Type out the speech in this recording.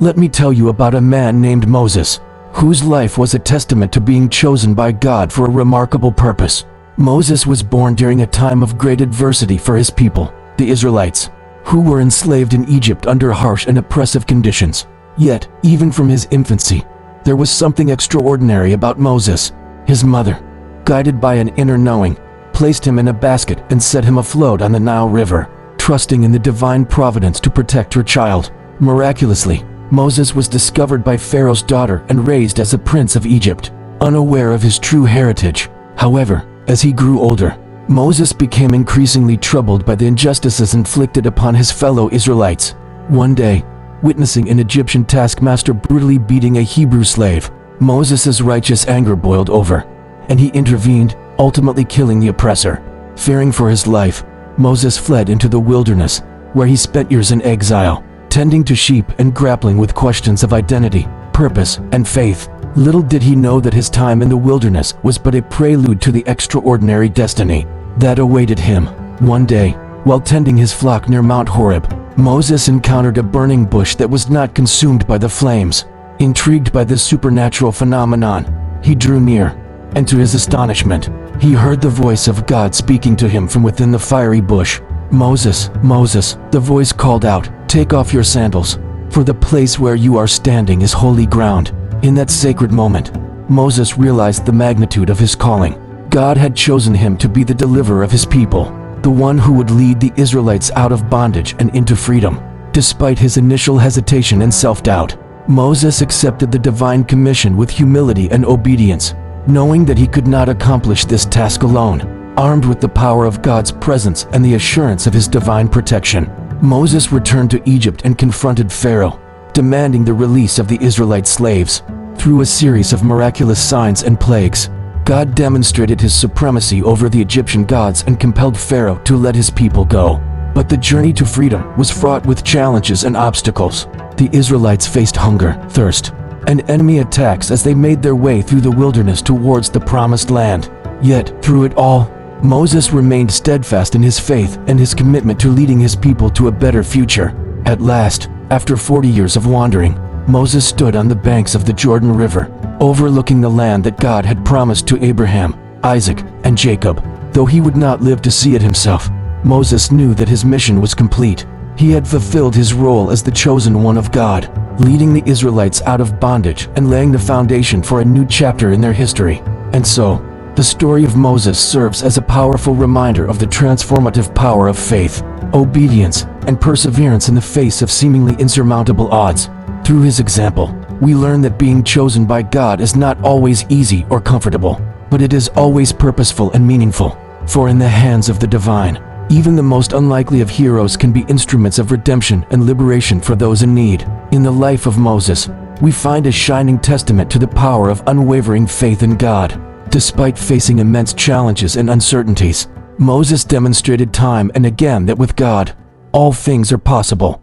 Let me tell you about a man named Moses, whose life was a testament to being chosen by God for a remarkable purpose. Moses was born during a time of great adversity for his people, the Israelites, who were enslaved in Egypt under harsh and oppressive conditions. Yet, even from his infancy, there was something extraordinary about Moses. His mother, guided by an inner knowing, placed him in a basket and set him afloat on the Nile River, trusting in the divine providence to protect her child. Miraculously, Moses was discovered by Pharaoh's daughter and raised as a prince of Egypt, unaware of his true heritage. However, as he grew older, Moses became increasingly troubled by the injustices inflicted upon his fellow Israelites. One day, witnessing an Egyptian taskmaster brutally beating a Hebrew slave, Moses' righteous anger boiled over, and he intervened, ultimately killing the oppressor. Fearing for his life, Moses fled into the wilderness, where he spent years in exile, tending to sheep and grappling with questions of identity, purpose, and faith. Little did he know that his time in the wilderness was but a prelude to the extraordinary destiny that awaited him. One day, while tending his flock near Mount Horeb, Moses encountered a burning bush that was not consumed by the flames. Intrigued by this supernatural phenomenon, he drew near, and to his astonishment, he heard the voice of God speaking to him from within the fiery bush. "Moses, Moses," the voice called out, "take off your sandals, for the place where you are standing is holy ground." In that sacred moment, Moses realized the magnitude of his calling. God had chosen him to be the deliverer of his people, the one who would lead the Israelites out of bondage and into freedom. Despite his initial hesitation and self-doubt, Moses accepted the divine commission with humility and obedience, knowing that he could not accomplish this task alone. Armed with the power of God's presence and the assurance of his divine protection, Moses returned to Egypt and confronted Pharaoh, demanding the release of the Israelite slaves. Through a series of miraculous signs and plagues, God demonstrated his supremacy over the Egyptian gods and compelled Pharaoh to let his people go. But the journey to freedom was fraught with challenges and obstacles. The Israelites faced hunger, thirst, and enemy attacks as they made their way through the wilderness towards the promised land. Yet, through it all, Moses remained steadfast in his faith and his commitment to leading his people to a better future. At last, after 40 years of wandering, Moses stood on the banks of the Jordan River, overlooking the land that God had promised to Abraham, Isaac, and Jacob. Though he would not live to see it himself, Moses knew that his mission was complete. He had fulfilled his role as the chosen one of God, leading the Israelites out of bondage and laying the foundation for a new chapter in their history. And so, the story of Moses serves as a powerful reminder of the transformative power of faith, obedience, and perseverance in the face of seemingly insurmountable odds. Through his example, we learn that being chosen by God is not always easy or comfortable, but it is always purposeful and meaningful. For in the hands of the divine, even the most unlikely of heroes can be instruments of redemption and liberation for those in need. In the life of Moses, we find a shining testament to the power of unwavering faith in God. Despite facing immense challenges and uncertainties, Moses demonstrated time and again that with God, all things are possible.